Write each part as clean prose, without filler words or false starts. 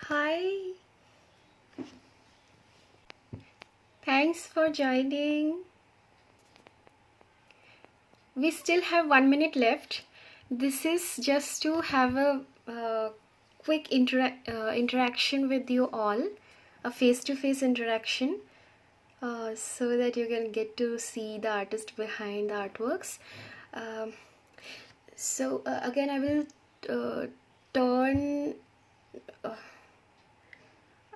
Hi, thanks for joining. We still have 1 minute left. This is just to have a quick interaction with you all, a face-to-face interaction, so that you can get to see the artist behind the artworks. Um, again, I will turn. Uh,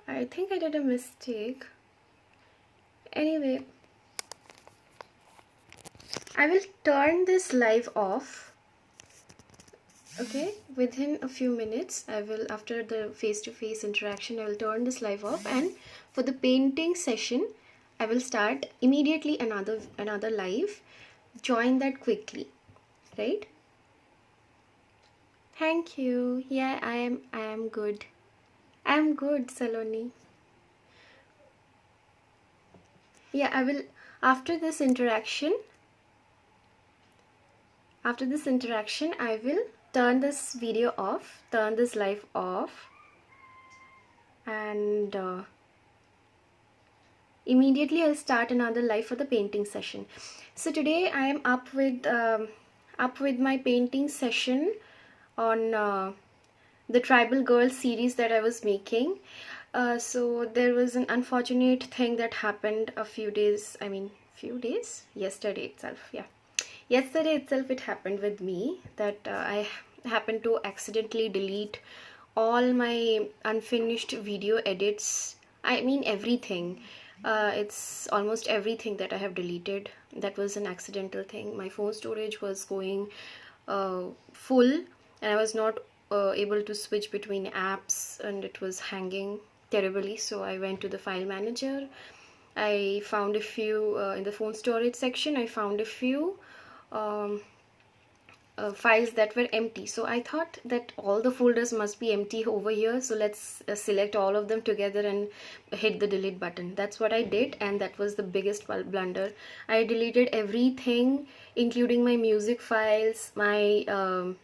I think I did a mistake. Anyway, I will turn this live off. Okay, within a few minutes I will, after the face-to-face interaction, I will turn this live off, and for the painting session I will start immediately another live. Join that quickly, right? Thank you. Yeah, I am good. I'm good, Saloni. Yeah, I will, after this interaction I will turn this video off, turn this live off, and immediately I'll start another live for the painting session. So today I am up with my painting session on the Tribal Girl series that I was making. So there was an unfortunate thing that happened a few days, yesterday itself. Yeah, yesterday itself it happened with me that I happened to accidentally delete all my unfinished video edits. I mean everything. It's almost everything that I have deleted. That was an accidental thing. My phone storage was going full, and I was not able to switch between apps, and it was hanging terribly. So I went to the file manager. I found a few in the phone storage section. I found a few um, files that were empty. So I thought that all the folders must be empty over here, so let's select all of them together and hit the delete button. That's what I did, and that was the biggest blunder. I deleted everything, including my music files, my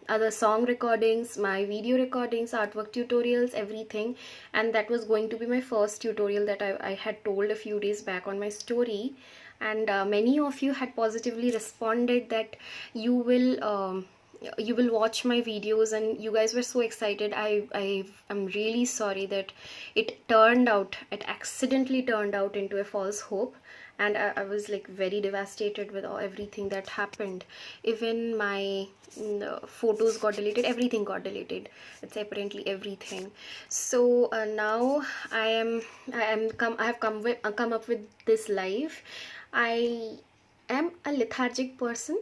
other song recordings, my video recordings, artwork tutorials, everything. And that was going to be my first tutorial that I had told a few days back on my story. And many of you had positively responded that you will watch my videos, and you guys were so excited. I'm really sorry that it accidentally turned out into a false hope, and I was like very devastated with everything that happened. Even my photos got deleted, everything got deleted. It's apparently everything. So now I have come up with this live. I am a lethargic person.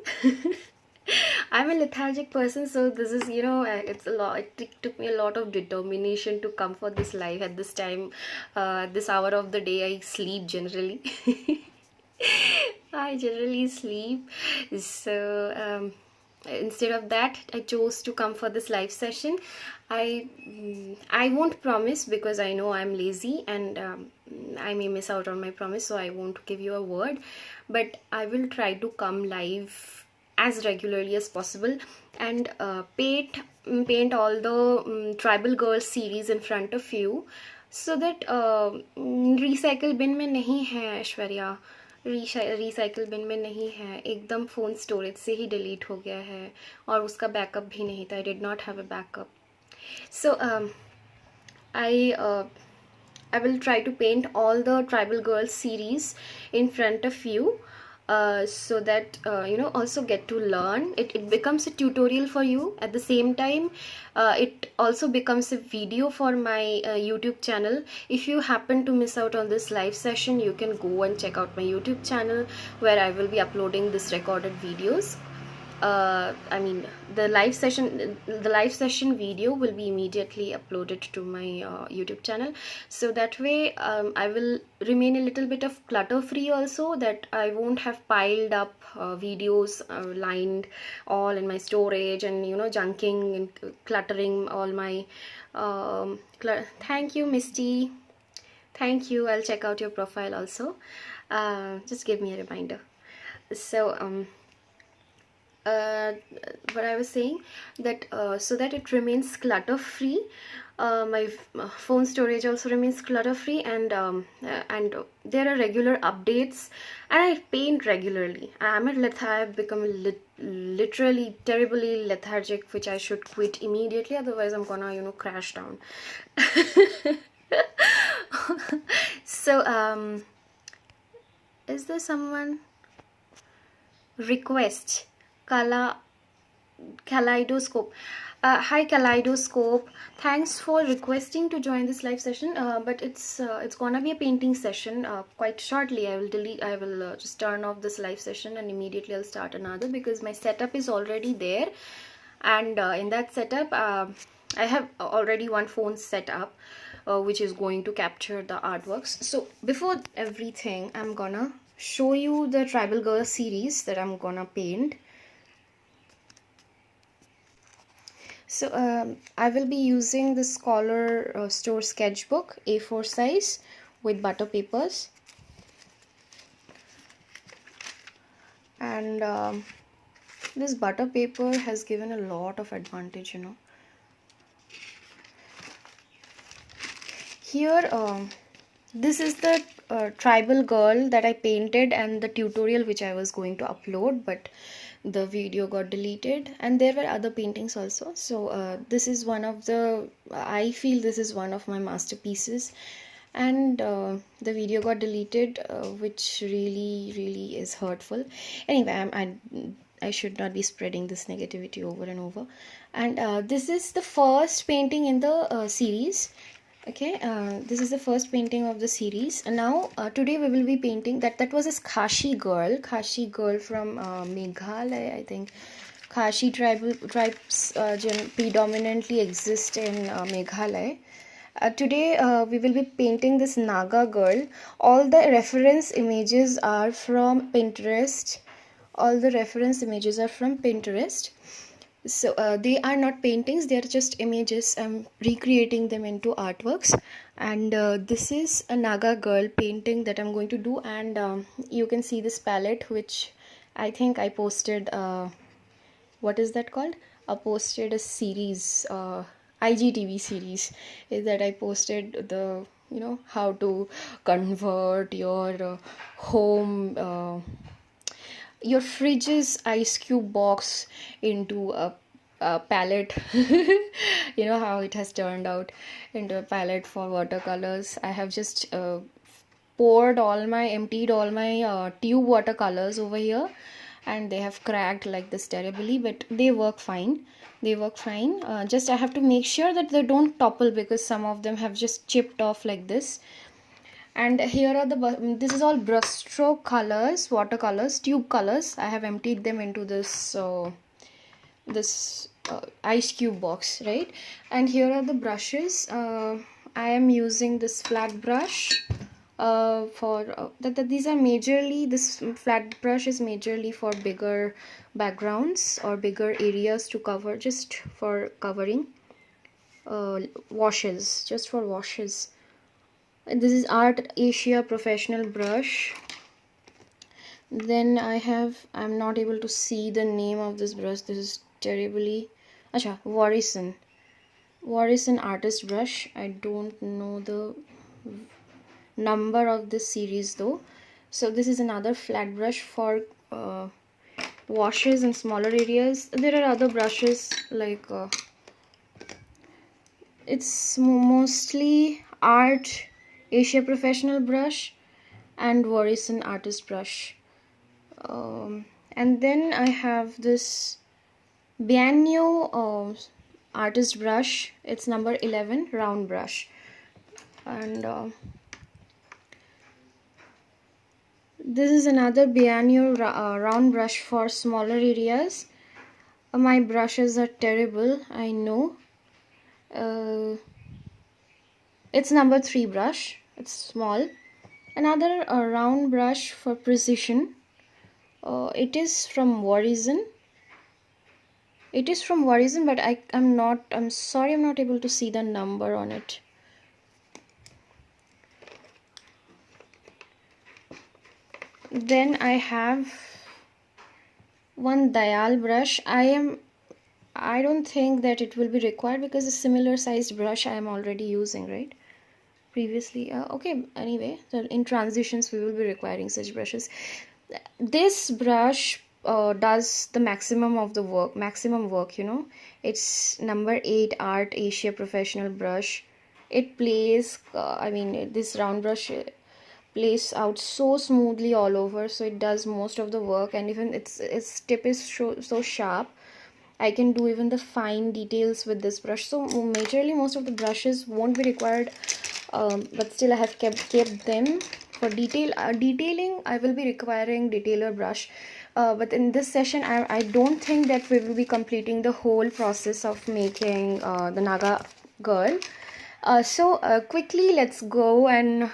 I'm a lethargic person, so this is, it's a lot. It took me a lot of determination to come for this live at this time, this hour of the day. I sleep generally. I generally sleep. So instead of that, I chose to come for this live session. I won't promise, because I know I'm lazy, and I may miss out on my promise, so I won't give you a word, but I will try to come live as regularly as possible, and paint all the Tribal Girl series in front of you, so that recycle bin में नहीं है Aishwarya, recycle bin में नहीं है, एकदम phone storage से ही delete हो गया है, और उसका बैकअप भी नहीं था. I did not have a backup. So I will try to paint all the Tribal Girls series in front of you, so that also get to learn. It becomes a tutorial for you. At the same time, it also becomes a video for my YouTube channel. If you happen to miss out on this live session, you can go and check out my YouTube channel, where I will be uploading this recorded videos. The live session video will be immediately uploaded to my YouTube channel, so that way I will remain a little bit of clutter free also, that I won't have piled up videos lined all in my storage, and junking and cluttering all my thank you, Misty. Thank you. I'll check out your profile also. Just give me a reminder. So what I was saying, that so that it remains clutter free. My phone storage also remains clutter free, and there are regular updates, and I paint regularly. I've become literally terribly lethargic, which I should quit immediately, otherwise I'm gonna crash down. So is there someone? Request Kaleidoscope. Hi Kaleidoscope, thanks for requesting to join this live session, but it's gonna be a painting session quite shortly. I will just turn off this live session and immediately I'll start another, because my setup is already there, and in that setup I have already one phone set up which is going to capture the artworks. So before everything, I'm gonna show you the Tribal Girl series that I'm gonna paint. So I will be using the Scholar Store sketchbook, A4 size, with butter papers, and this butter paper has given a lot of advantage, Here this is the tribal girl that I painted, and the tutorial which I was going to upload, but the video got deleted, and there were other paintings also. So this is one of the, I feel this is one of my masterpieces, and the video got deleted, which really is hurtful. Anyway, I should not be spreading this negativity over and over. And this is the first painting in the series. Okay, this is the first painting of the series, and now today we will be painting that was a Khashi girl from Meghalaya, I think. Khashi tribes predominantly exist in Meghalaya. Today we will be painting this Naga girl. All the reference images are from Pinterest. So they are not paintings, they are just images. I'm recreating them into artworks, and this is a Naga girl painting that I'm going to do. And you can see this palette, which I think I posted, what is that called? I posted a series, IGTV series, is that I posted the, how to convert your home, your fridge's ice cube box into a palette. How it has turned out into a palette for watercolors. I have just emptied all my tube watercolors over here, and they have cracked like this terribly, but they work fine. Just I have to make sure that they don't topple, because some of them have just chipped off like this. And here are this is all brushstroke colors, watercolors, tube colors. I have emptied them into this ice cube box, right? And here are the brushes. I am using this flat brush for these are majorly, this flat brush is majorly for bigger backgrounds or bigger areas to cover, just for covering washes, just for washes. And this is Art Asia professional brush. Then I'm not able to see the name of this brush. This is terribly, Warison artist brush. I don't know the number of this series though. So this is another flat brush for washes and smaller areas. There are other brushes like it's mostly Art Asia professional brush and Warison artist brush. And then I have this Bianyo artist brush. It's number 11, round brush. And this is another Bianyo round brush for smaller areas. My brushes are terrible, I know. It's number 3 brush. It's small. Another round brush for precision. It is from Warison. But I'm sorry, I'm not able to see the number on it. Then I have one dial brush. I don't think that it will be required because a similar sized brush I am already using, right? Previously. Okay, anyway, so in transitions we will be requiring such brushes. This brush does the maximum work, you know. It's number 8 Art Asia Professional brush. It plays, this round brush plays out so smoothly all over, so it does most of the work, and even its tip is so sharp. I can do even the fine details with this brush. So majorly most of the brushes won't be required, but still I have kept them for detailing. I will be requiring detailer brush, but in this session I don't think that we will be completing the whole process of making the Naga girl. So quickly let's go and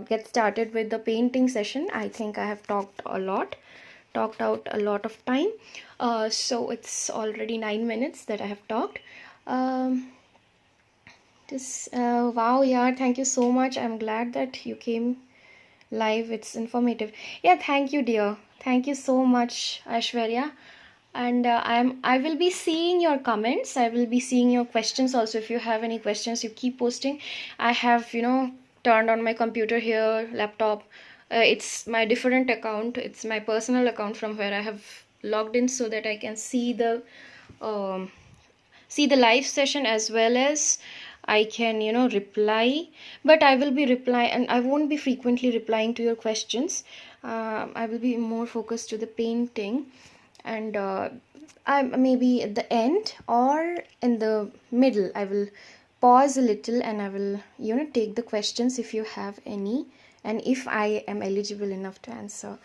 get started with the painting session. I think I have talked out a lot of time. So it's already 9 minutes that I have talked. um, wow, yeah, thank you so much. I'm glad that you came live. It's informative. Yeah, thank you, dear. Thank you so much, Aishwarya. And I will be seeing your comments. I will be seeing your questions also. If you have any questions, you keep posting. I have, turned on my computer here, laptop. It's my different account. It's my personal account from where I have logged in, so that I can um, see the live session, as well as I can, reply. But I will be replying, and I won't be frequently replying to your questions. I will be more focused to the painting, and I maybe at the end or in the middle I will pause a little, and I will, take the questions if you have any, and if I am eligible enough to answer.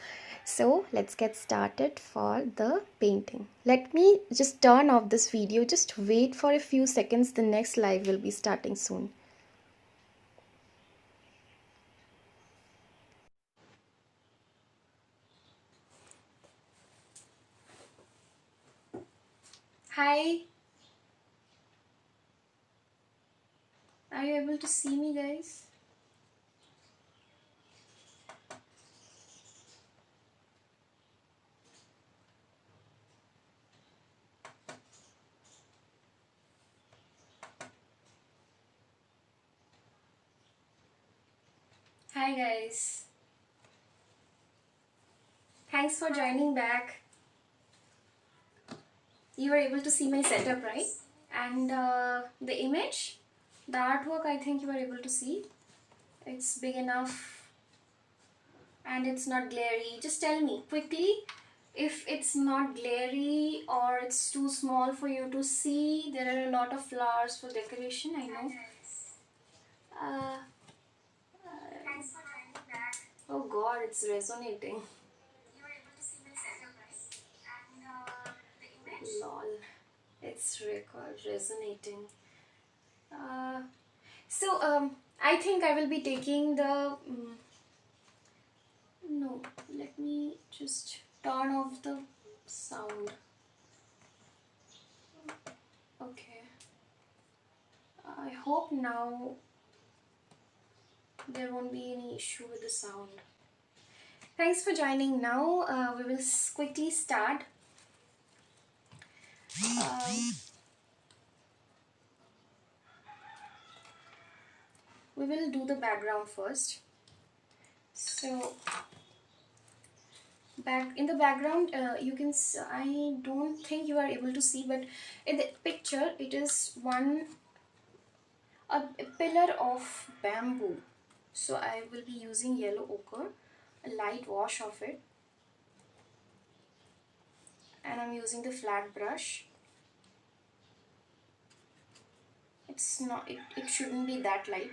So let's get started for the painting. Let me just turn off this video. Just wait for a few seconds. The next live will be starting soon. Hi, are you able to see me, guys? Hi, guys. Thanks for joining back. You were able to see my setup, right? And the image, the artwork, I think you were able to see. It's big enough and it's not glary. Just tell me quickly if it's not glary or it's too small for you to see. There are a lot of flowers for decoration, I know. uh, Thanks for joining back. Oh god, it's resonating. You were able to see my setup, right? And the image, lol, it's resonating. uh, so I think I will be taking the no, let me just turn off the sound. Okay, I hope now there won't be any issue with the sound. Thanks for joining. Now we will quickly start. We will do the background first. So back in the background, you can I don't think you are able to see, but in the picture it is a pillar of bamboo. So I will be using yellow ochre, a light wash of it, and I'm using the flat brush. It's not, it shouldn't be that light.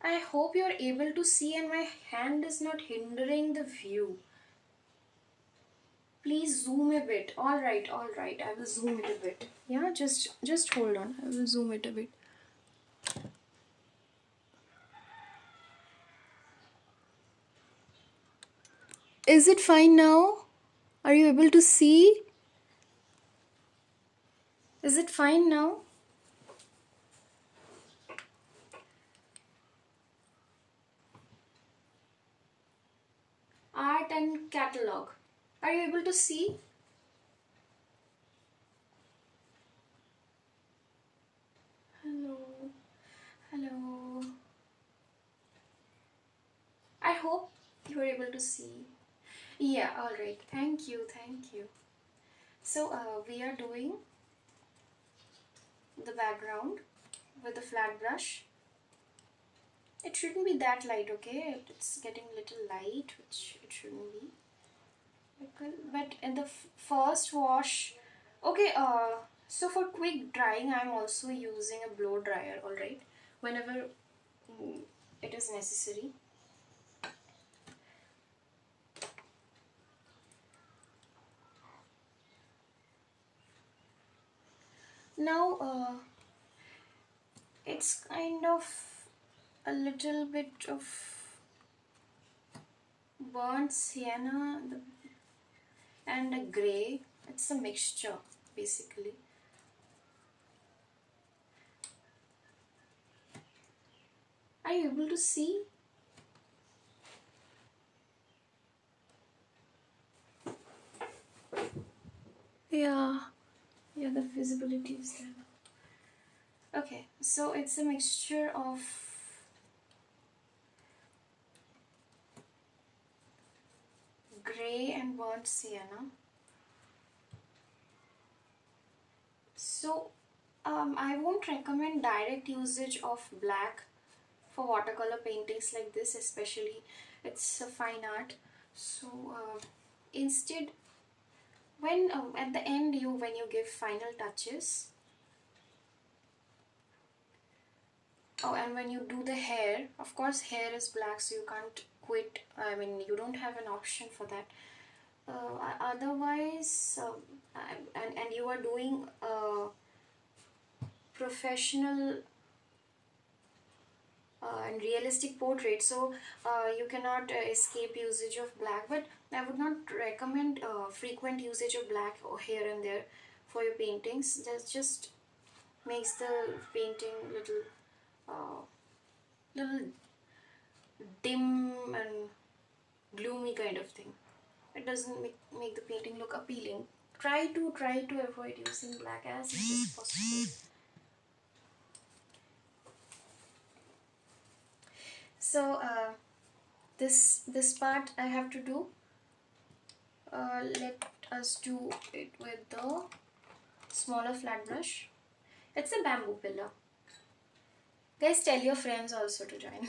I hope you're able to see and my hand is not hindering the view. Please zoom a bit. All right, I will zoom it a bit. Yeah, just hold on. I will zoom it a bit. Is it fine now? Are you able to see? Is it fine now? Art and catalog. Are you able to see? Hello. Hello. I hope you are able to see. Yeah, alright. Thank you. Thank you. So, we are doing the background with a flat brush. It shouldn't be that light, okay? It's getting a little light, which it shouldn't be. But in the first wash, okay, so for quick drying, I'm also using a blow dryer, alright? Whenever it is necessary. Now, it's kind of a little bit of burnt sienna and a grey. It's a mixture basically. Are you able to see? Yeah, the visibility is there. Okay, so it's a mixture of grey and burnt sienna. So I won't recommend direct usage of black for watercolor paintings like this, especially it's a fine art. So instead, when at the end when you give final touches, and when you do the hair, of course hair is black, so you can't quit. I mean, you don't have an option for that. Otherwise, and you are doing professional and realistic portrait, so you cannot escape usage of black. But I would not recommend frequent usage of black or here and there for your paintings. That just makes the painting little dim and gloomy kind of thing. It doesn't make the painting look appealing. Try to avoid using black as much as possible. So this part I have to do. Let us do it with the smaller flat brush. It's a bamboo pillar. Guys, tell your friends also to join.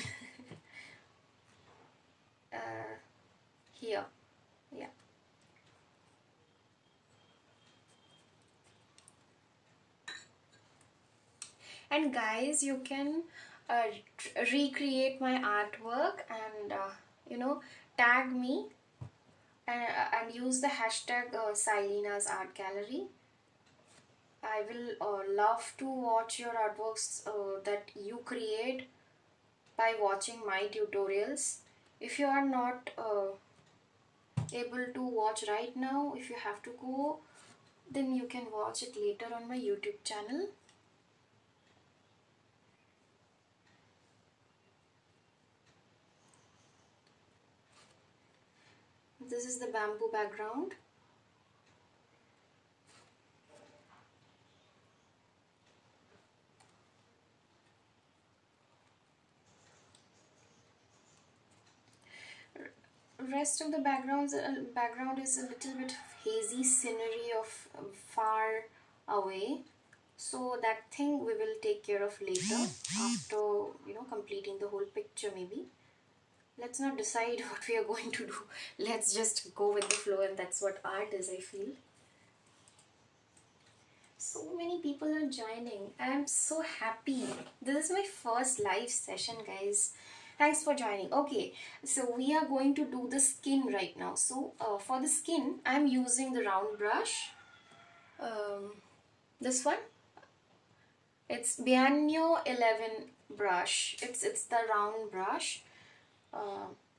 Here, yeah. And guys, you can recreate my artwork and tag me and use the hashtag Silina's Art Gallery. I will love to watch your artworks that you create by watching my tutorials. If you are not able to watch right now, if you have to go, then you can watch it later on my YouTube channel. This is the bamboo background. Rest of the background is a little bit hazy scenery of far away, so that thing we will take care of later after completing the whole picture. Maybe let's not decide what we are going to do. Let's just go with the flow, and that's what art is, I feel. So many people are joining. I am so happy. This is my first live session, guys. Thanks for joining. Okay, so we are going to do the skin right now. So for the skin, I'm using the round brush. This one. It's Bianyo 11 brush. It's the round brush.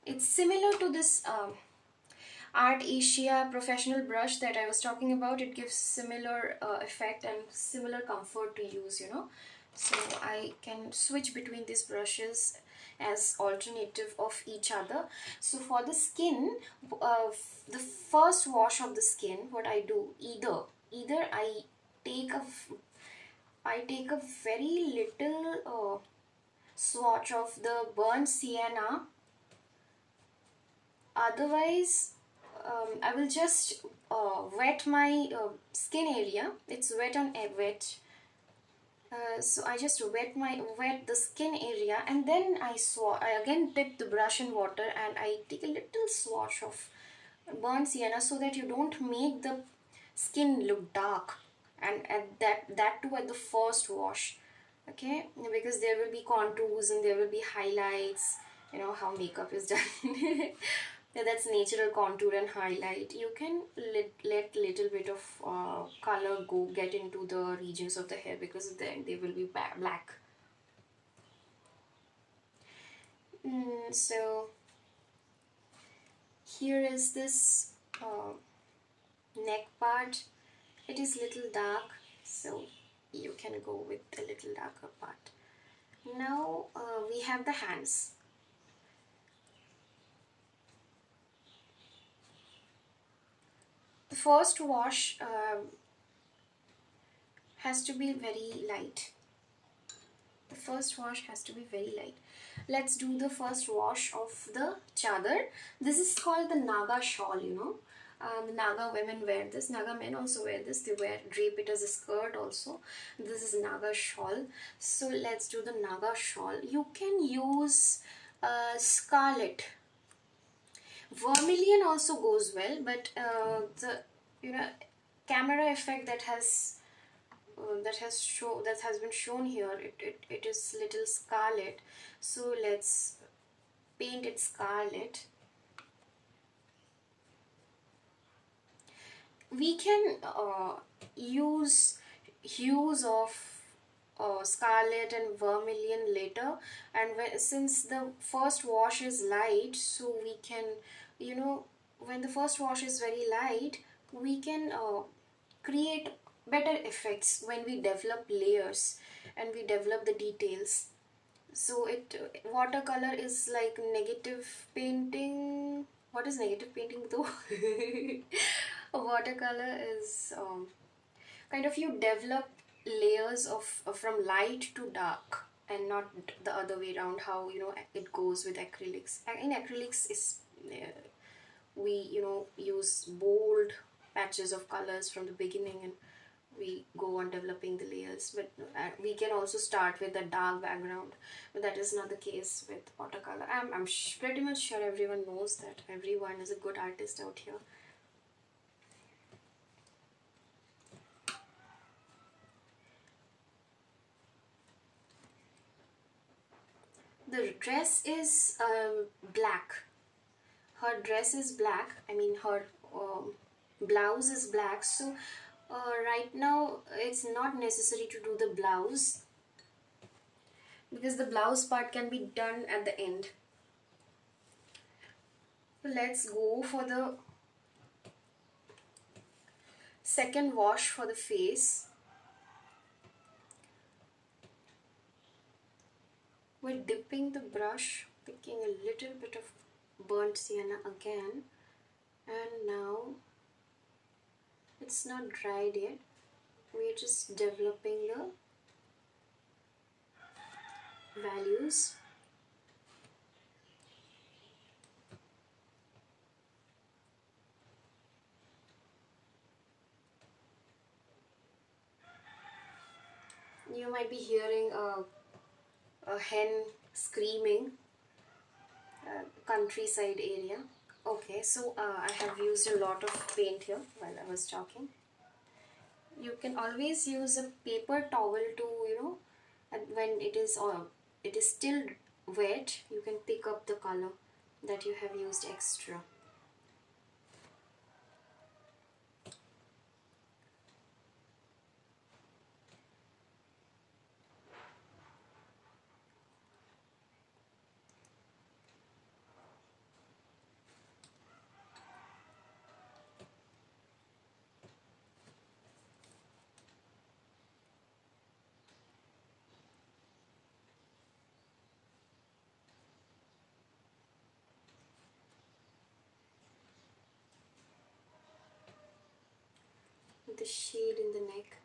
It's similar to this Art Asia professional brush that I was talking about. It gives similar effect and similar comfort to use, you know. So I can switch between these brushes as alternative of each other. So for the skin, the first wash of the skin, what I do, either take a I take a very little swatch of the burnt sienna. Otherwise, I will just wet my skin area. It's wet on a wet. So I just wet the skin area, and then I again dip the brush in water and I take a little swatch of burnt sienna so that you don't make the skin look dark, and that too at the first wash. Okay, because there will be contours and there will be highlights, you know how makeup is done. Yeah, that's natural contour and highlight. You can let little bit of color get into the regions of the hair, because then they will be black. So here is this neck part. It is little dark, so you can go with a little darker part. Now we have the hands. The first wash has to be very light. The first wash has to be very light. Let's do the first wash of the chadar. This is called the Naga shawl, you know. The Naga women wear this. Naga men also wear this. They drape it as a skirt also. This is Naga shawl. So let's do the Naga shawl. You can use scarlet. Vermilion also goes well, but the camera effect that has been shown here, it is little scarlet. So let's paint it scarlet. We can use hues of scarlet and vermilion later, and since the first wash is light, so we can, you know, when the first wash is very light, we can create better effects when we develop layers and we develop the details. So watercolor is like negative painting. What is negative painting though? A watercolor is kind of, you develop layers of from light to dark, and not the other way around, how it goes with acrylics. In acrylics is we use bold patches of colors from the beginning, and we go on developing the layers. But we can also start with a dark background, but that is not the case with watercolor. I'm pretty much sure everyone knows that. Everyone is a good artist out here. The dress is black. Her dress is black. I mean, her blouse is black. So right now it's not necessary to do the blouse, because the blouse part can be done at the end. So let's go for the second wash for the face. We're dipping the brush, picking a little bit of burnt sienna again, and now it's not dried yet. We're just developing the values. You might be hearing a hen screaming, countryside area. Okay, so I have used a lot of paint here while I was talking. You can always use a paper towel to, and when it is still wet, you can pick up the color that you have used extra. the shade in the neck.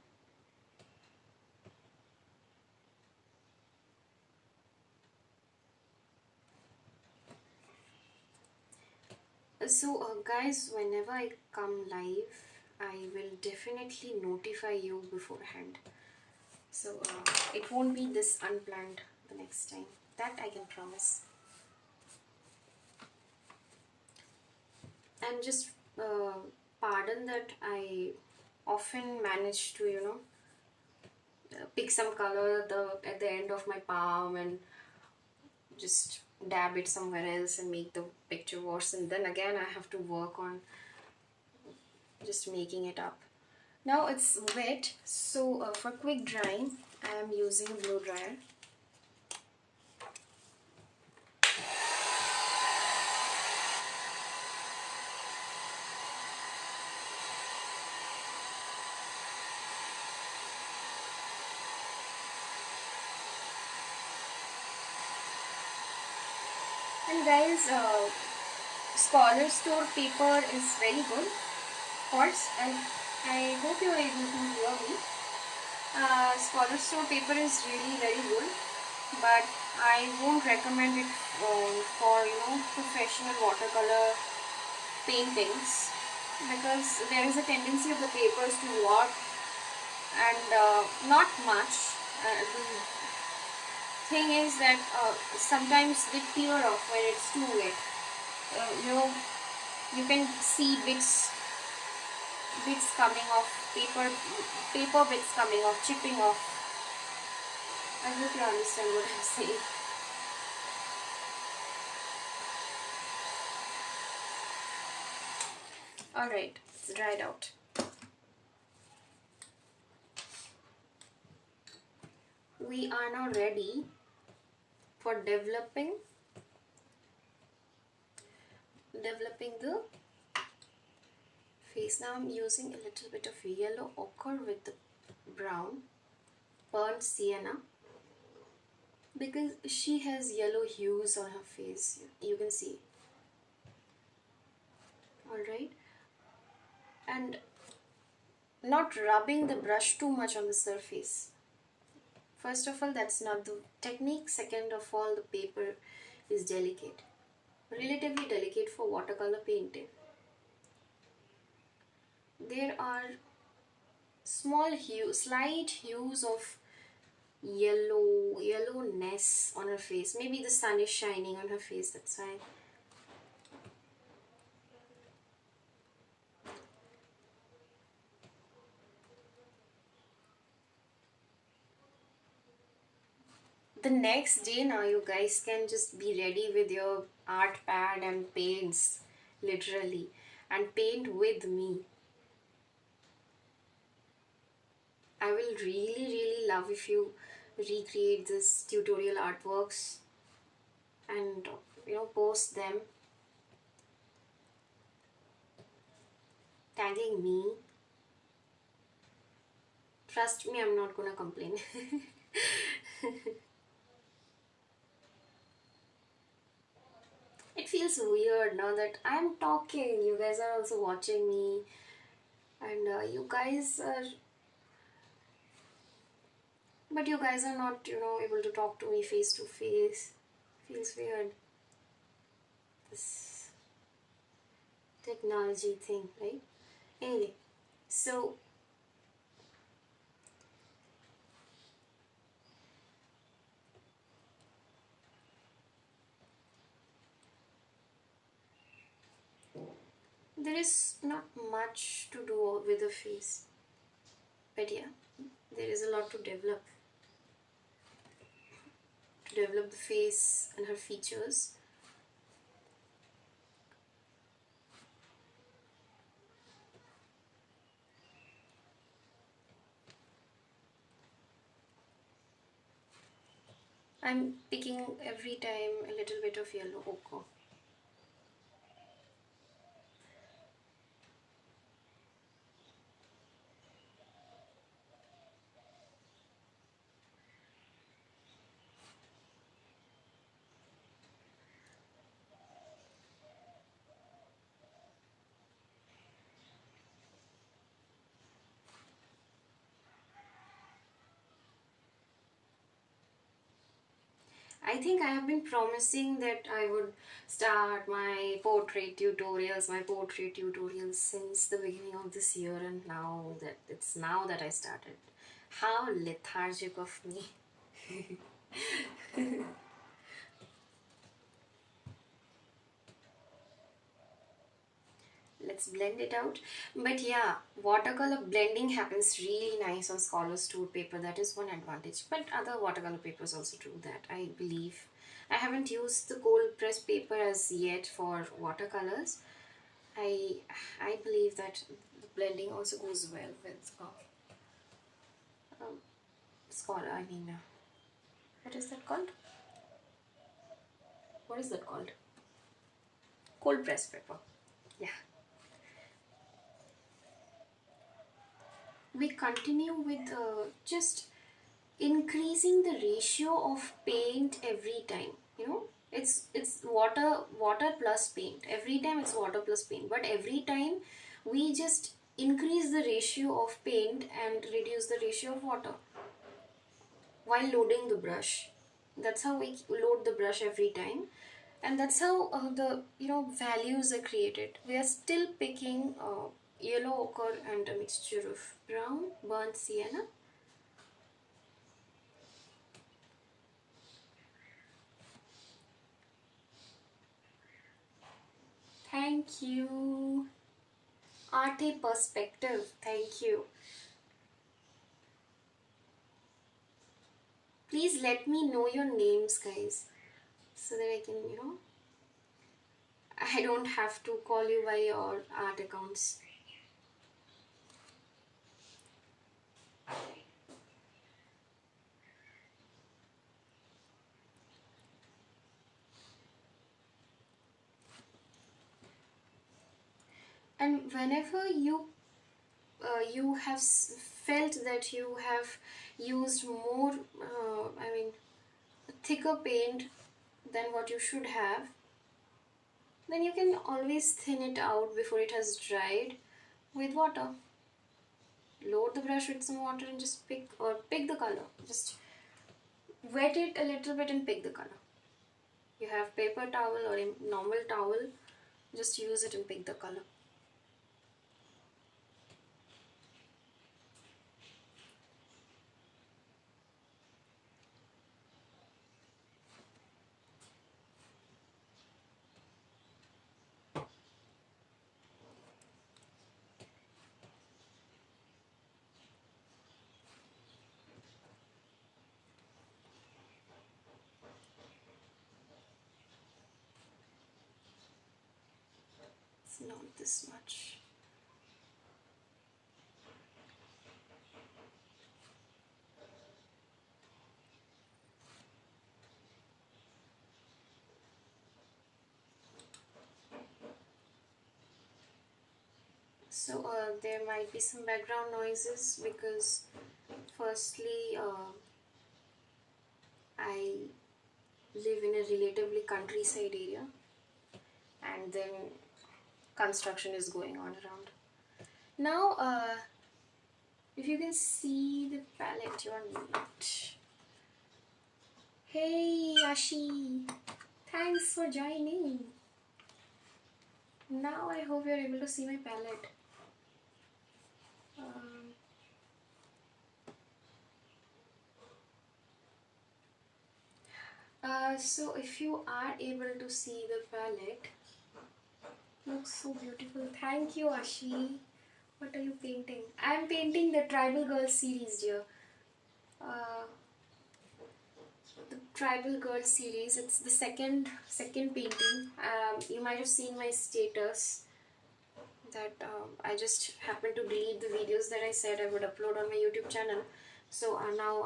So guys, whenever I come live, I will definitely notify you beforehand. So it won't be this unplanned the next time. That I can promise. And just pardon that I often manage to, pick some color at the end of my palm and just dab it somewhere else and make the picture worse, and then again I have to work on just making it up. Now it's wet, so for quick drying I am using a blow dryer. And guys, Scholar Store paper is very good, of course, and I hope you are able to hear me. Scholar Store paper is really very good, but I won't recommend it for professional watercolor paintings, because there is a tendency of the papers to warp, and not much. The thing is that sometimes they tear off when it's too wet. You can see bits coming off, paper bits coming off, chipping off. I hope you understand what I'm saying. Alright, it's dried out. We are now ready for developing the face. Now I'm using a little bit of yellow ochre with the brown burnt sienna, because she has yellow hues on her face, you can see. Alright, and not rubbing the brush too much on the surface. First of all, that's not the technique. Second of all, the paper is delicate, relatively delicate for watercolor painting. There are slight hues of yellowness on her face. Maybe the sun is shining on her face, that's why. The next day now you guys can just be ready with your art pad and paints, literally, and paint with me. I will really love if you recreate this tutorial artworks and post them, tagging me. Trust me, I'm not gonna complain. It feels weird now that I'm talking, you guys are also watching me, and you guys are not able to talk to me face to face. Feels weird, this technology thing, right? Anyway, so there is not much to do with the face, but yeah, there is a lot to develop the face and her features. I'm picking every time a little bit of yellow ochre. I think I have been promising that I would start my portrait tutorials since the beginning of this year, and now that I started. How lethargic of me. Let's blend it out. But yeah, watercolor blending happens really nice on Scholar's Tool paper. That is one advantage. But other watercolor papers also do that, I believe. I haven't used the cold press paper as yet for watercolors. I I believe that the blending also goes well with Scholar. What is that called? What is that called? Cold press paper. Yeah. We continue with just increasing the ratio of paint every time. It's water plus paint. Every time it's water plus paint, but every time we just increase the ratio of paint and reduce the ratio of water while loading the brush. That's how we load the brush every time, and that's how the values are created. We are still picking yellow ochre and a mixture of brown burnt sienna. Thank you. Arte perspective. Thank you. Please let me know your names, guys, so that I can, I don't have to call you by your art accounts. And whenever you have felt that you have used more, thicker paint than what you should have, then you can always thin it out before it has dried with water. Load the brush with some water and just pick the color. Just wet it a little bit and pick the color. You have paper towel or a normal towel, just use it and pick the color. It's not this much. So there might be some background noises because firstly I live in a relatively countryside area, and then construction is going on around. Now if you can see the palette you want. Hey Yashi, thanks for joining. Now I hope you're able to see my palette. So if you are able to see the palette, looks so beautiful. Thank you, Ashi. What are you painting? I'm painting the Tribal Girl series, dear. The Tribal Girl series. It's the second painting. You might have seen my status that I just happened to delete the videos that I said I would upload on my YouTube channel. So now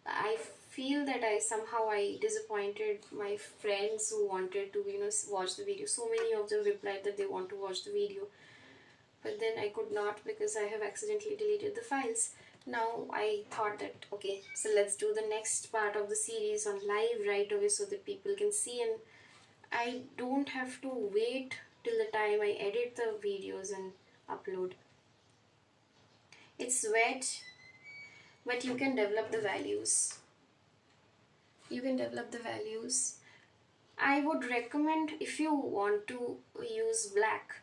I feel that I disappointed my friends who wanted to watch the video. So many of them replied that they want to watch the video, but then I could not because I have accidentally deleted the files. Now I thought that okay, so let's do the next part of the series on live right away so that people can see, and I don't have to wait till the time I edit the videos and upload. It's wet, but you can develop the values. You can develop the values. I would recommend, if you want to use black,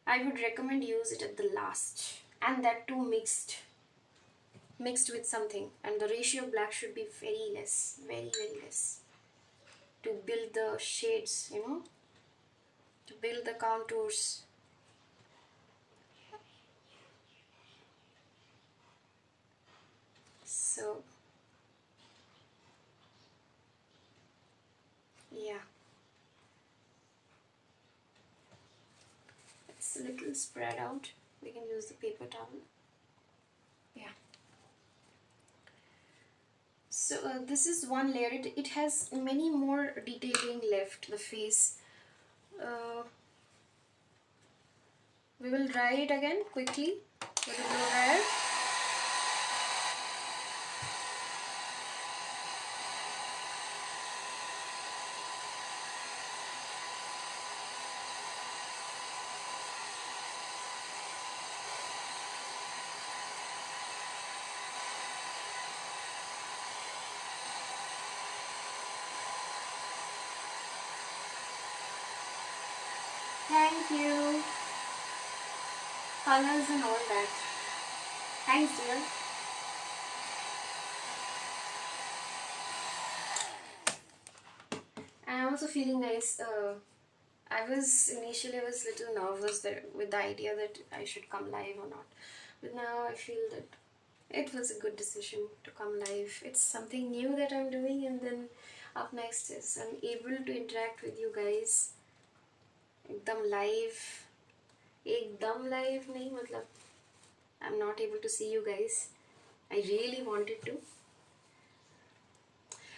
I would recommend use it at the last, and that too mixed with something, and the ratio of black should be very less, very less, to build the shades, to build the contours. So yeah, it's a little spread out. We can use the paper towel. Yeah. So this is one layer. It has many more detailing left, the face. We will dry it again quickly with a blow dryer. Thank you. Colors and all that. Thanks, dear. I'm also feeling nice. Initially I was a little nervous with the idea that I should come live or not. But now I feel that it was a good decision to come live. It's something new that I'm doing, and then up next is I'm able to interact with you guys. एकदम live नहीं मतलब I'm not able to see you guys. I really wanted to.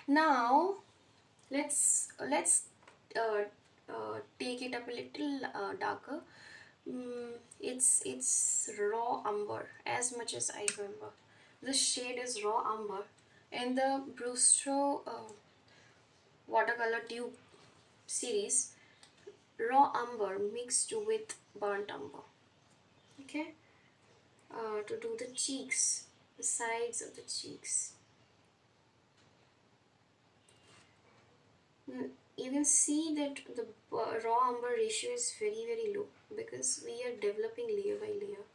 Now let's take it up a little darker. It's raw umber, as much as I remember. This shade is raw umber, in the Brustro watercolor tube series. Raw umber mixed with burnt umber. Okay, to do the cheeks, the sides of the cheeks. You can see that the raw umber ratio is very low because we are developing layer by layer.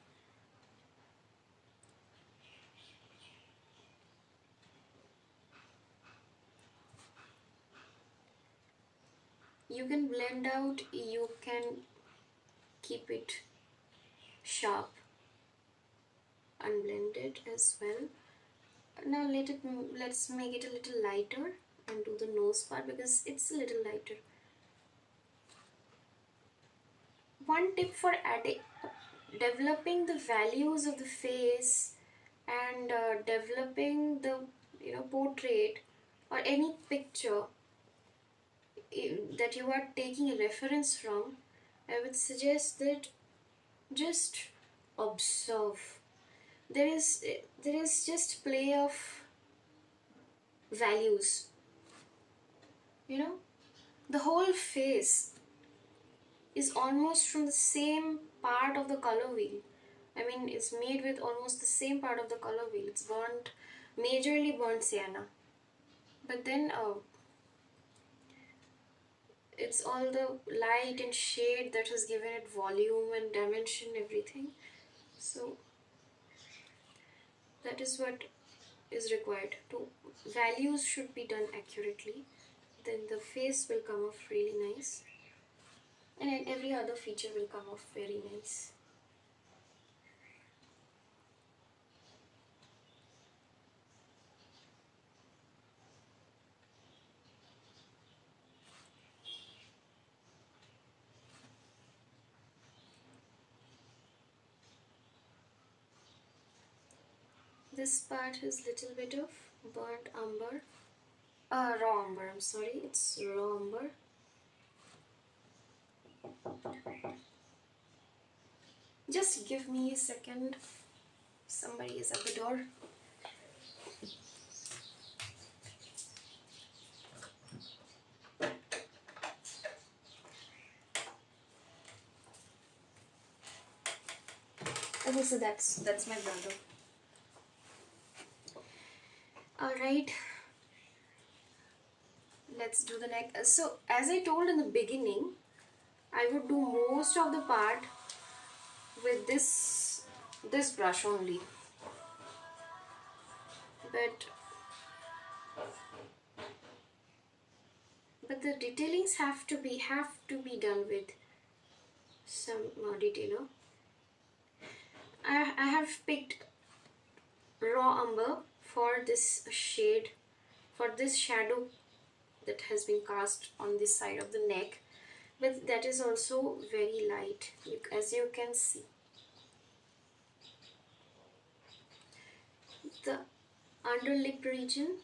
You can blend out, you can keep it sharp, unblended as well. Now let's make it a little lighter and do the nose part because it's a little lighter. One tip for developing the values of the face and developing the portrait or any picture that you are taking a reference from, I would suggest that just observe. There is just play of values. The whole face is almost from the same part of the color wheel. I mean, it's made with almost the same part of the color wheel. It's majorly burnt sienna. But then it's all the light and shade that has given it volume and dimension, everything. So that is what is required. Values should be done accurately. Then the face will come off really nice. And every other feature will come off very nice. This part has little bit of burnt umber. Raw umber, I'm sorry, it's raw umber. Just give me a second. Somebody is at the door. Okay, so that's my brother. Alright, let's do the neck. So as I told in the beginning, I would do most of the part with this brush only, but the detailings have to be done with some detailer. I have picked raw umber for this shade, for this shadow that has been cast on this side of the neck, but that is also very light, as you can see. The under lip region,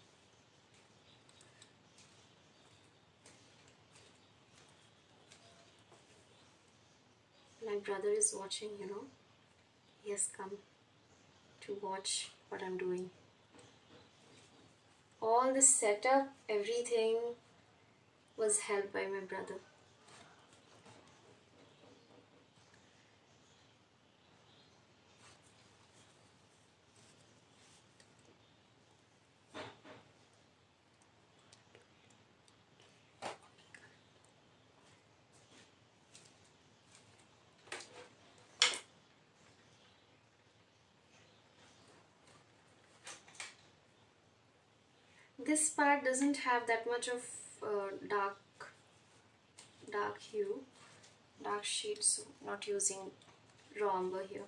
my brother is watching, he has come to watch what I'm doing. All the setup, everything was helped by my brother. This part doesn't have that much of dark hue, dark shade, so not using raw umber here.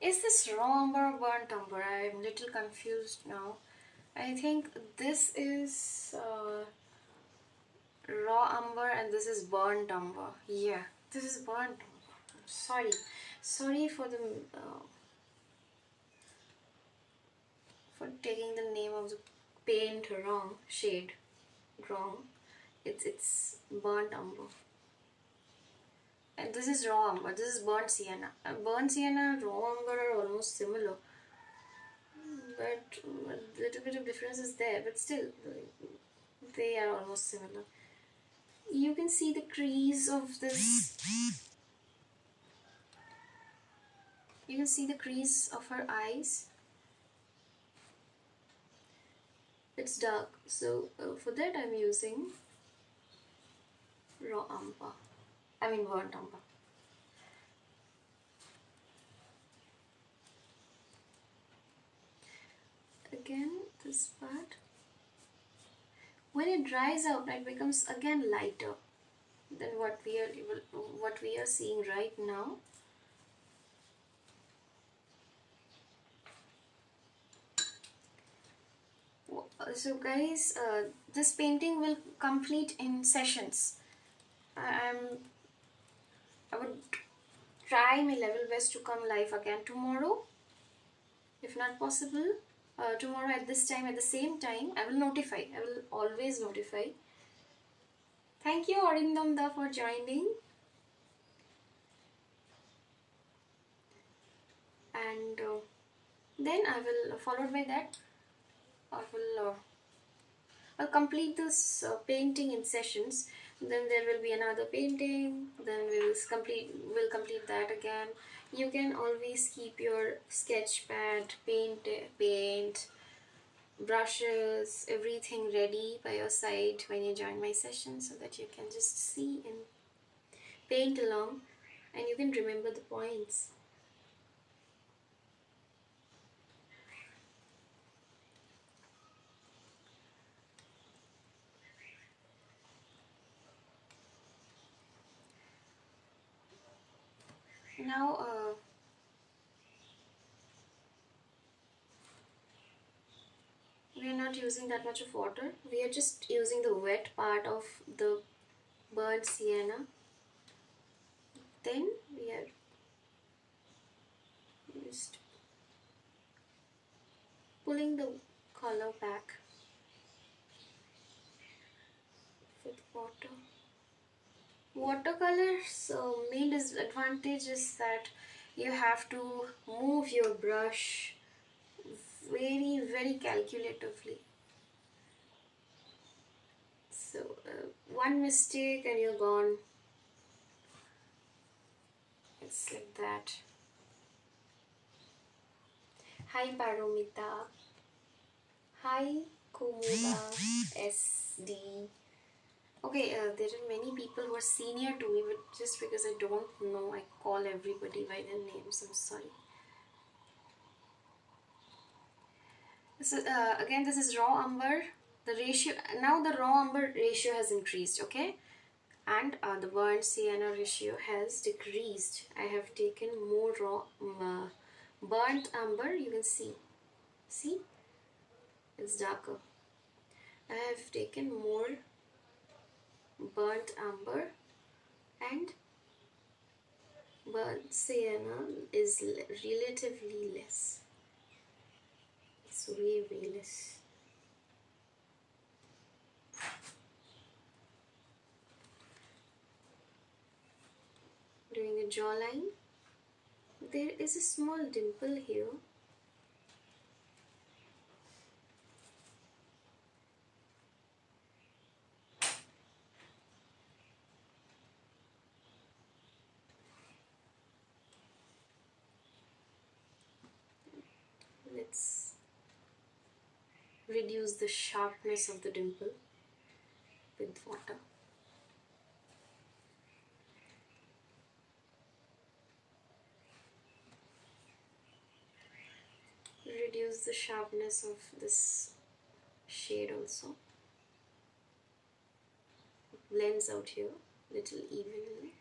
Is this raw umber or burnt umber? I'm a little confused now. I think this is raw umber and this is burnt umber. Yeah, this is burnt umber. Sorry for the for taking the name of the paint wrong, shade wrong. It's burnt umber. And this is raw umber. This is burnt sienna. Burnt sienna and raw umber are almost similar, but a little bit of difference is there. But still, they are almost similar. You can see the crease of this. You can see the crease of her eyes. It's dark, so for that I'm using raw umber. I mean burnt umber. Again, this part. When it dries out, it becomes again lighter than what we are seeing right now. So guys, this painting will complete in sessions. I would try my level best to come live again tomorrow. If not possible, tomorrow at this time, at the same time, I will notify. I will always notify. Thank you, Arindamda, for joining. And then I will, followed by that, I'll complete this painting in sessions. Then there will be another painting. Then we'll complete that again. You can always keep your sketch pad, paint, brushes, everything ready by your side when you join my session, so that you can just see and paint along, and you can remember the points. Now we are not using that much of water. We are just using the wet part of the burnt sienna. Then we are just pulling the color back with water. Watercolors main disadvantage is that you have to move your brush very calculatively. So one mistake and you're gone. It's like that. Hi Paromita. Hi Kumuda SD. Okay, there are many people who are senior to me, but just because I don't know, I call everybody by their names. I'm sorry. So again, this is raw umber. The ratio now, the raw umber ratio has increased. Okay, and the burnt sienna ratio has decreased. I have taken more raw burnt umber. You can see, it's darker. I have taken more burnt umber, and burnt sienna is relatively less. It's way less. Doing a jawline. There is a small dimple here. Let's reduce the sharpness of the dimple with water. Reduce the sharpness of this shade also. It blends out here little evenly.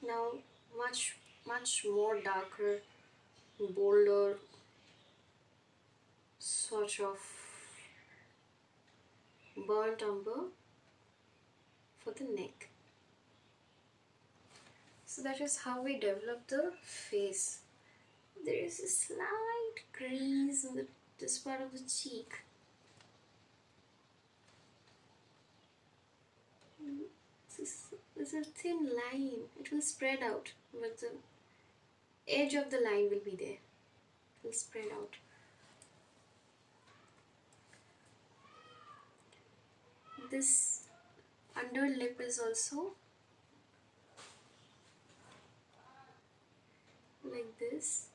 Now much more darker, bolder sort of burnt umber for the neck. So that is how we develop the face. There is a slight crease in this part of the cheek. This is a thin line. It will spread out, but the edge of the line will be there. It will spread out. This under lip is also like this.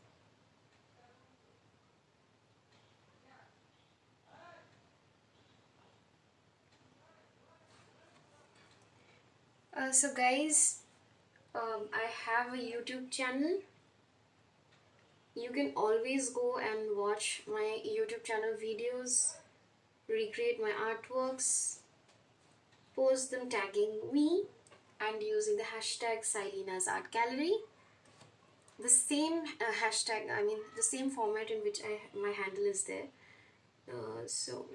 So guys, I have a YouTube channel. You can always go and watch my YouTube channel videos, recreate my artworks, post them tagging me and using the hashtag Silina's Art Gallery. The same hashtag, I mean the same format in which my handle is there. So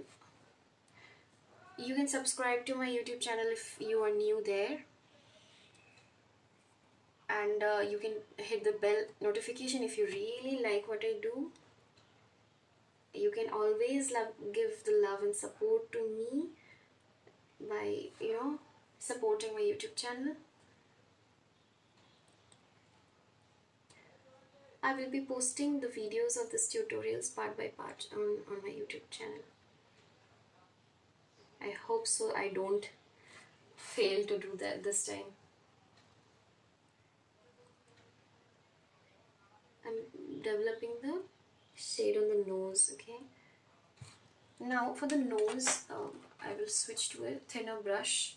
you can subscribe to my YouTube channel if you are new there, and you can hit the bell notification if you really like what I do. You can always give the love and support to me by supporting my YouTube channel. I will be posting the videos of these tutorials part by part on my YouTube channel. I hope so I don't fail to do that this time. I'm developing the shade on the nose, okay? Now for the nose, I will switch to a thinner brush.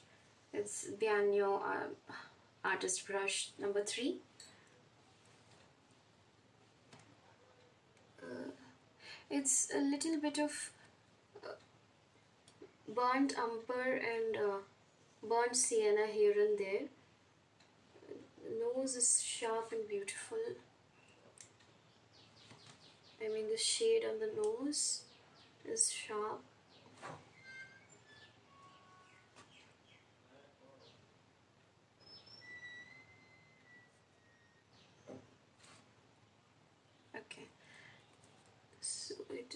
It's Bianyo Artist Brush number 3. It's a little bit of burnt umber and burnt sienna here and there. The nose is sharp and beautiful. I mean, the shade on the nose is sharp.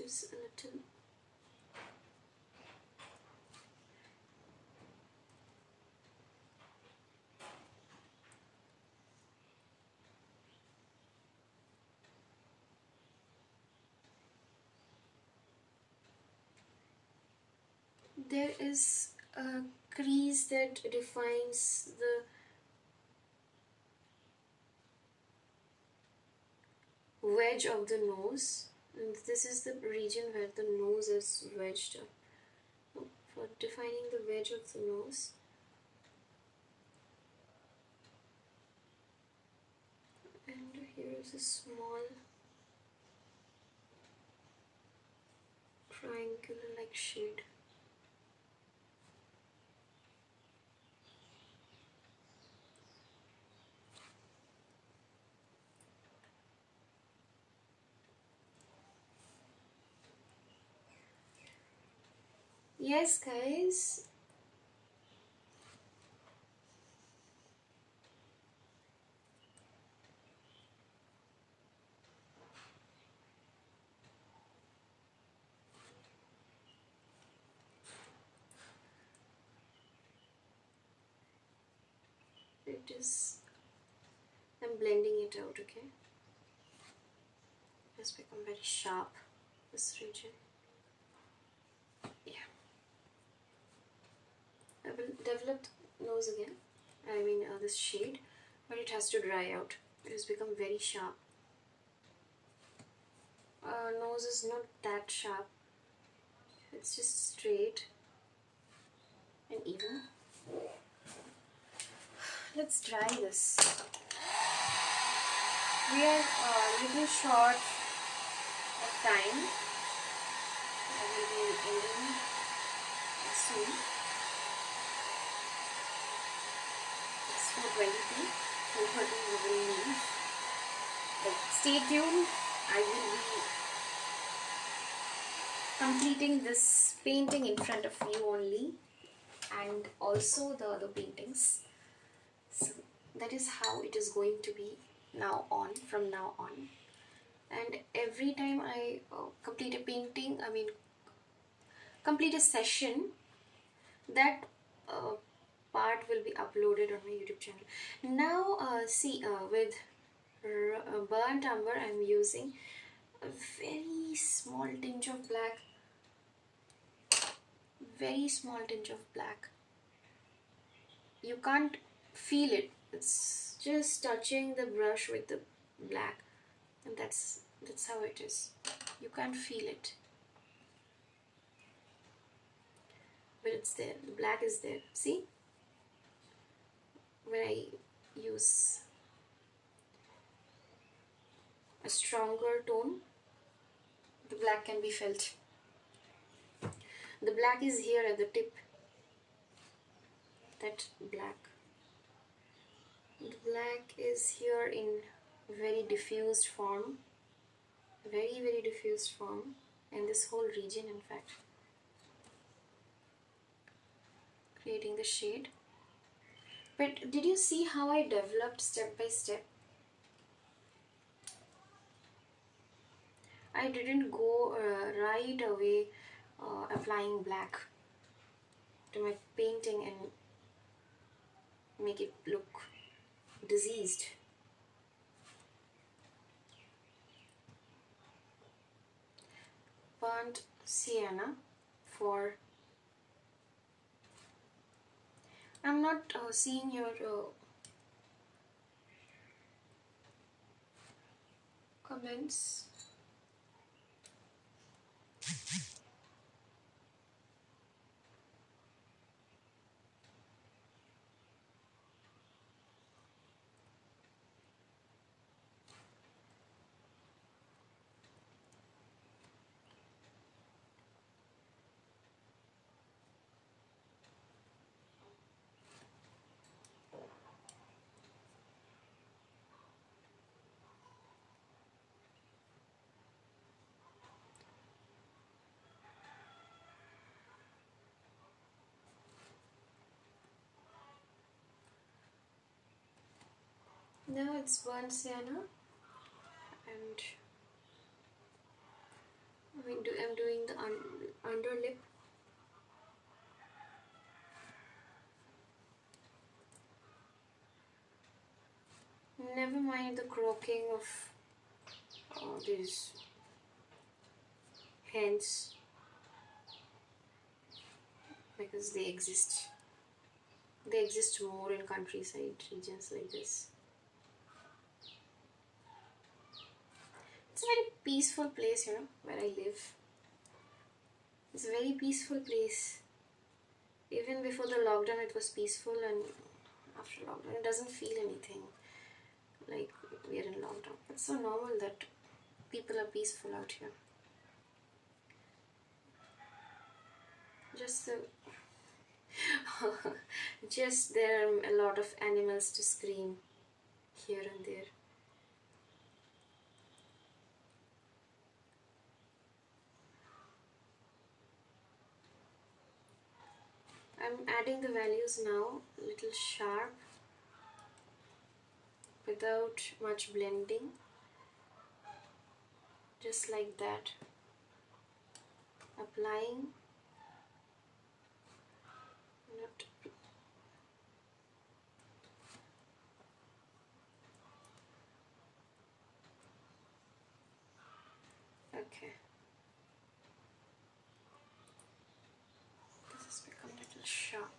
gives a little there is a crease that defines the wedge of the nose, and this is the region where the nose is wedged up. For defining the wedge of the nose, and here is a small triangular like shade. Yes, guys. It is, I'm blending it out, okay? It has become very sharp, this region. Yeah. I will develop the nose again, this shade, but it has to dry out. It has become very sharp. Nose is not that sharp, it's just straight and even. Let's dry this. We are a little short of time. I will be ending soon. It's 4:20 p.m. 4:30 we will leave. But stay tuned. I will be completing this painting in front of you only, and also the other paintings. So that is how it is going to be from now on. And every time I complete a painting, complete a session, that part will be uploaded on my YouTube channel. Now with burnt umber, I'm using a very small tinge of black. Very small tinge of black. You can't feel it. It's just touching the brush with the black, and that's how it is. You can't feel it, but it's there. The black is there. See, when I use a stronger tone, the black can be felt. The black is here at the tip. That black. The black is here in very diffused form. Very, very diffused form. In this whole region, in fact. Creating the shade. But did you see how I developed step by step? I didn't go right away applying black to my painting and make it look diseased. Burnt sienna for... I'm not seeing your comments. Now it's burnt sienna, and I'm doing the under lip. Never mind the croaking of these hens, because they exist. They exist more in countryside regions like this. It's a very peaceful place, where I live. It's a very peaceful place. Even before the lockdown, it was peaceful, and after lockdown, it doesn't feel anything like we're in lockdown. It's so normal that people are peaceful out here. Just the just there are a lot of animals to scream here and there. I'm adding the values now, a little sharp, without much blending, just like that. Applying, not okay. This has become a little sharp.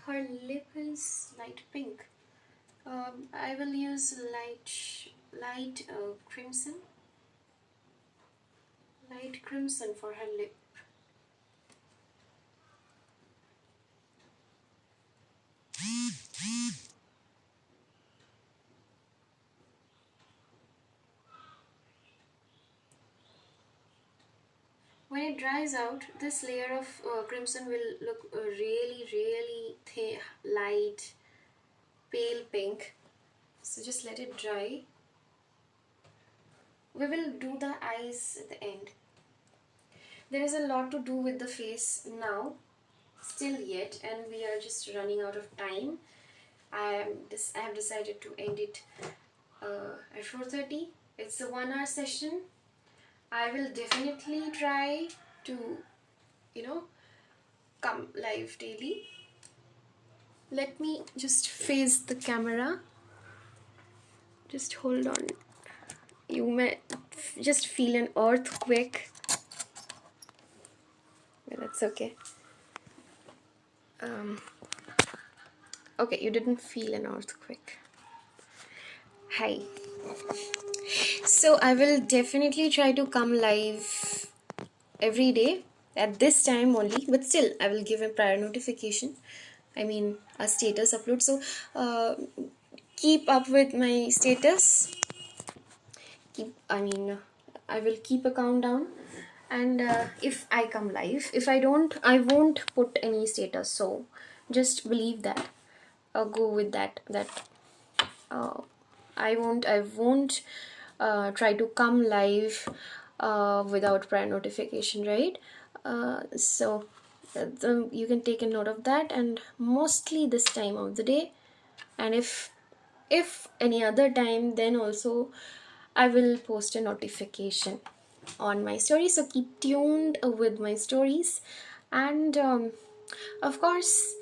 Her lip is light pink. I will use light crimson for her lip. When it dries out, this layer of crimson will look really light, pale pink. So just let it dry. We will do the eyes at the end. There is a lot to do with the face now, still yet, and we are just running out of time. I have decided to end it at 4:30. It's a 1 hour session. I will definitely try to, come live daily. Let me just face the camera. Just hold on. You may just feel an earthquake. But that's okay. Okay, you didn't feel an earthquake. Hi. So I will definitely try to come live every day at this time only, but still I will give a prior notification. I mean a status upload. So keep up with my status. I will keep a countdown, and if I come live, if I don't, I won't put any status. So just believe that. Go with that. I won't try to come live without prior notification, right? So you can take a note of that, and mostly this time of the day, and if any other time, then also I will post a notification on my story. So keep tuned with my stories, and of course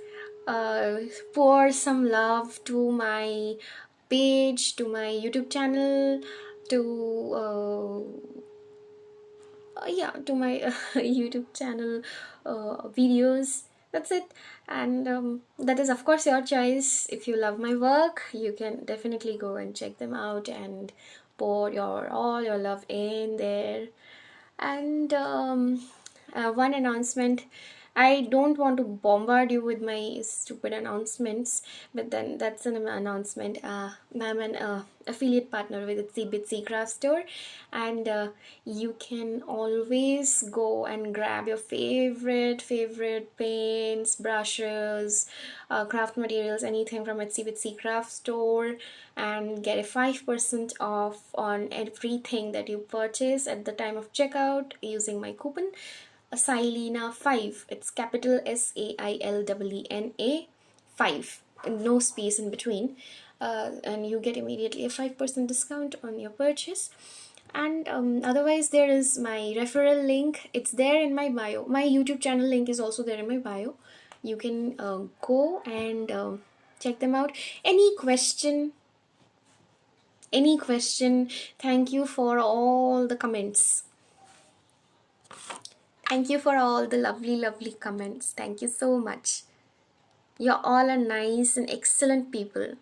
pour some love to my page, to my YouTube channel, to to my YouTube channel videos. That's it. And that is of course your choice. If you love my work, you can definitely go and check them out and pour all your love in there. And one announcement. I don't want to bombard you with my stupid announcements, but then that's an announcement. I'm an affiliate partner with Itsy Bitsy Craft Store, and you can always go and grab your favorite paints, brushes, craft materials, anything from Itsy Bitsy Craft Store, and get a 5% off on everything that you purchase at the time of checkout using my coupon. Sailina 5. It's capital SAILEENA 5. No space in between. And you get immediately a 5% discount on your purchase. And otherwise, there is my referral link. It's there in my bio. My YouTube channel link is also there in my bio. You can go and check them out. Any question? Any question? Thank you for all the comments. Thank you for all the lovely comments. Thank you so much. You all are nice and excellent people.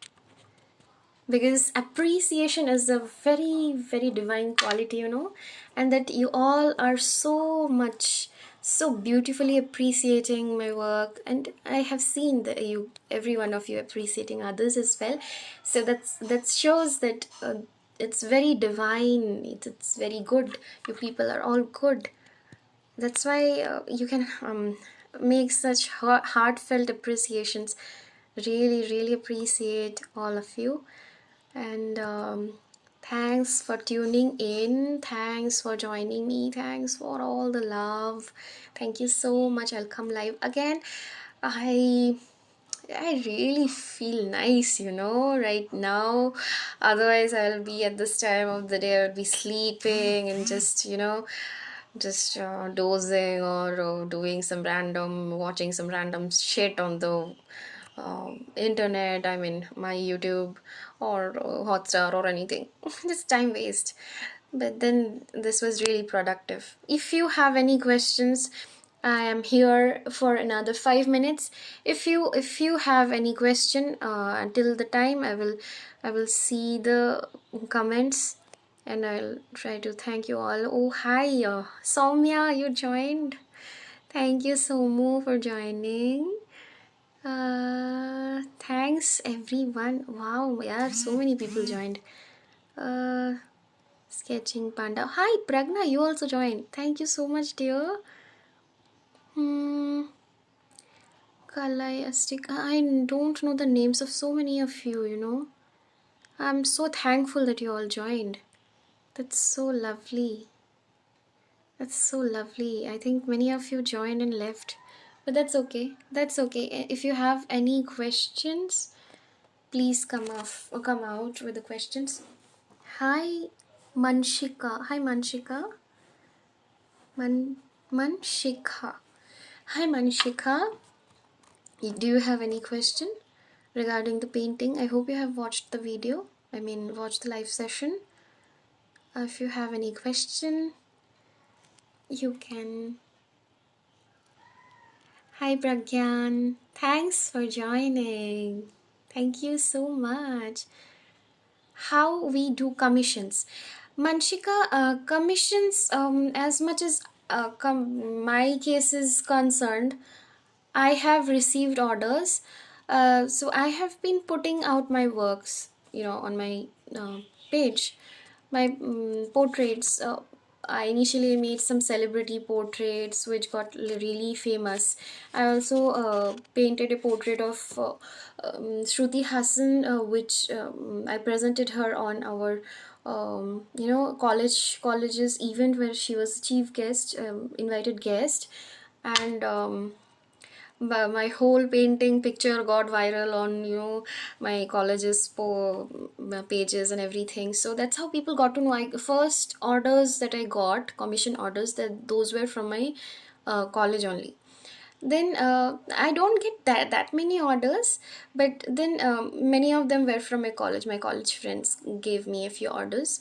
Because appreciation is a very divine quality, you know, and that you all are so beautifully appreciating my work, and I have seen that every one of you appreciating others as well. So that shows that it's very divine. It's very good. You people are all good. That's why you can make such heartfelt appreciations. Really appreciate all of you. And thanks for tuning in. Thanks for joining me. Thanks for all the love. Thank you so much. I'll come live again. I really feel nice, you know, right now. Otherwise, I'll be at this time of the day, I'll be sleeping and just, you know, just dozing or doing some random, watching some random shit on the internet, I mean my YouTube or Hotstar or anything. Just time waste. But then this was really productive. If you have any questions, I am here for another 5 minutes. If you have any question until the time, I will see the comments and I'll try to thank you all. Oh hi, Soumya, you joined. Thank you so much for joining. Thanks everyone. Wow, yeah, so many people joined. Sketching Panda. Hi Pragna, you also joined. Thank you so much, dear. Kalai Astik. I don't know the names of so many of you, you know. I'm so thankful that you all joined. That's so lovely. That's so lovely. I think many of you joined and left. But that's okay. That's okay. If you have any questions, please come out with the questions. Hi Manshika. Hi Manshika. Manshika. Hi Manshika. Do you have any question regarding the painting? I hope you have watched the video. I mean, watched the live session. If you have any question, you can. Hi Pragyan. Thanks for joining. Thank you so much. How we do commissions. Manshika, commissions, as much as my case is concerned, I have received orders. So I have been putting out my works, you know, on my page, my portraits. I initially made some celebrity portraits which got really famous. I also painted a portrait of Shruti Hassan, which I presented her on our you know, college's event where she was chief guest, invited guest. And my whole painting picture got viral on, you know, my college's pages and everything. So that's how people got to know. First orders that I got, commission orders, that those were from my college only. Then I don't get that many orders, but then many of them were from my college. My college friends gave me a few orders,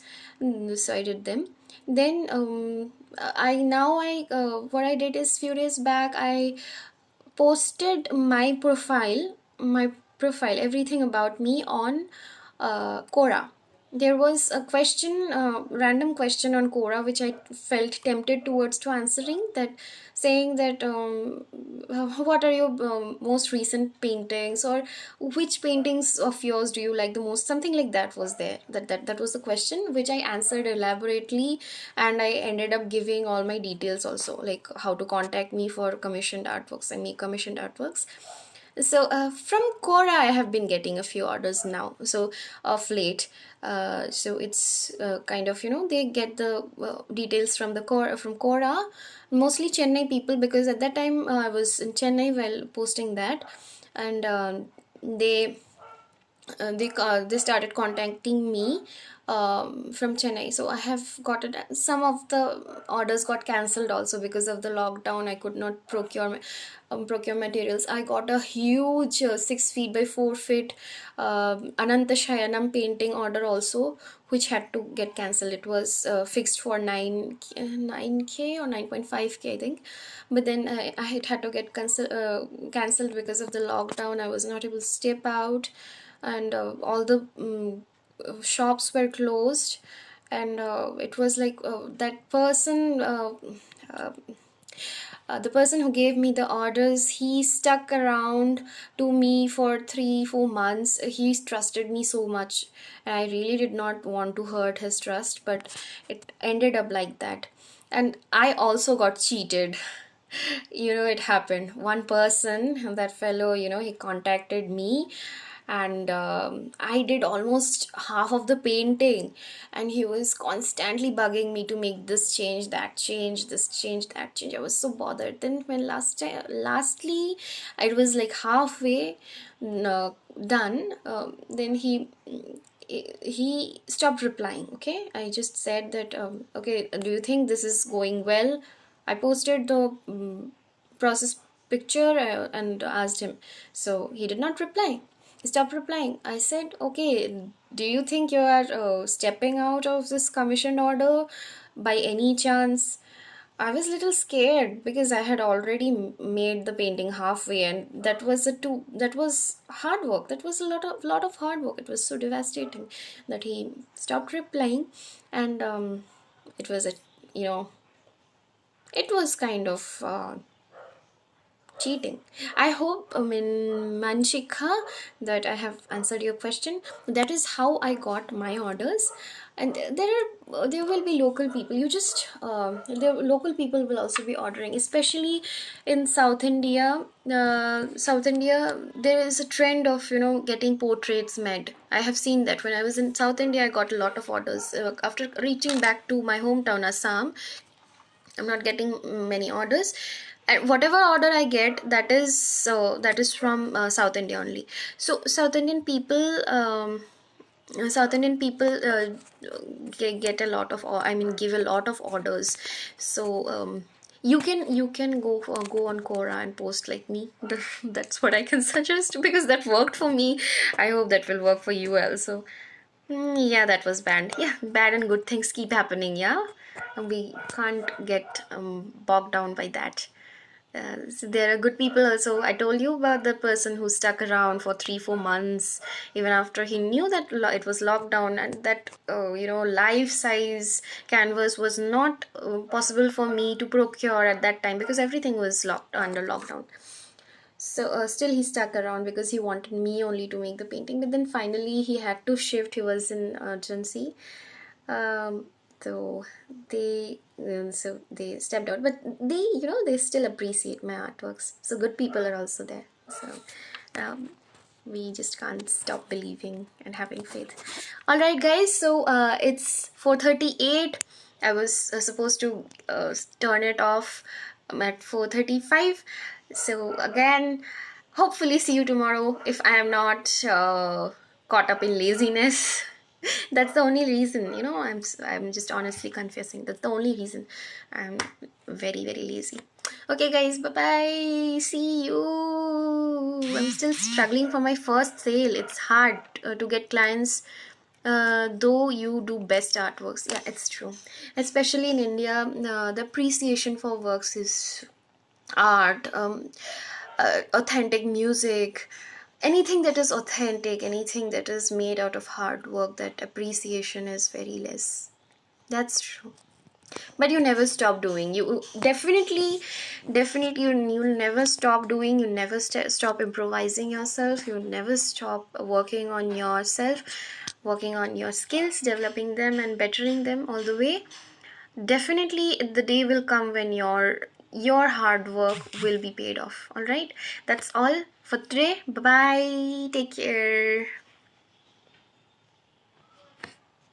so I did them. Then what I did is, few days back I posted my profile, everything about me on Quora. There was a question, random question on Quora, which I felt tempted towards to answering, that saying that what are your most recent paintings, or which paintings of yours do you like the most, something like that was there. That was the question, which I answered elaborately, and I ended up giving all my details also, like how to contact me for commissioned artworks. I make commissioned artworks. So from Quora, I have been getting a few orders now. So of late, so it's kind of, they get the details from the Quora, mostly Chennai people, because at that time I was in Chennai while posting that, and they they started contacting me from Chennai. So I have got it. Some of the orders got cancelled also because of the lockdown. I could not procure materials. I got a huge 6 feet by 4 feet Ananta Shayanam painting order also, which had to get cancelled. It was fixed for 9k or 9.5k, I think, but then I had to get cancelled because of the lockdown. I was not able to step out, and all the shops were closed, and it was like that person the person who gave me the orders, he stuck around to me for 3-4 months. He trusted me so much, and I really did not want to hurt his trust, but it ended up like that. And I also got cheated. It happened. One person, that fellow, he contacted me, and I did almost half of the painting, and he was constantly bugging me to make this change, that change, this change, that change. I was so bothered. Then when lastly it was like halfway done, then he stopped replying. Okay, I just said that, okay, do you think this is going well? I posted the process picture and asked him. So he did not reply. He stopped replying. I said, okay, do you think you are stepping out of this commissioned order by any chance? I was a little scared because I had already made the painting halfway, and that was hard work. That was a lot of hard work. It was so devastating that he stopped replying, and it was a you know it was kind of cheating. I hope, Manshika, that I have answered your question. That is how I got my orders. And there will be local people. The local people will also be ordering, especially in South India. South India, there is a trend of getting portraits made. I have seen that when I was in South India. I got a lot of orders. After reaching back to my hometown, Assam, I'm not getting many orders, and whatever order I get, that is from South India only. So South Indian people get a lot of, I mean, give a lot of orders. So you can go on Quora and post like me. That's what I can suggest, because that worked for me. I hope that will work for you also. Yeah, that was bad. Yeah, bad and good things keep happening. Yeah, and we can't get bogged down by that. So there are good people also. I told you about the person who stuck around for 3-4 months, even after he knew that it was lockdown, and that life size canvas was not possible for me to procure at that time because everything was locked under lockdown. So still he stuck around because he wanted me only to make the painting, but then finally he had to shift. He was in urgency. um, so they stepped out, but they still appreciate my artworks. So good people are also there. So um, we just can't stop believing and having faith. All right, guys, so it's 4:38. I was supposed to turn it off at 4:35. So again, hopefully see you tomorrow if I am not caught up in laziness. That's the only reason, I'm just honestly confessing, that's the only reason. I'm very, very lazy. Okay, guys, bye bye, see you. I'm still struggling for my first sale. It's hard to get clients, though you do best artworks. Yeah, it's true, especially in India. The appreciation for works is art, authentic music, anything that is authentic, anything that is made out of hard work, that appreciation is very less. That's true. But you never stop doing. You definitely, you'll never stop doing. You never stop improvising yourself. You never stop working on yourself, working on your skills, developing them and bettering them all the way. Definitely the day will come when your your hard work will be paid off. All right, that's all for today. Bye bye, take care.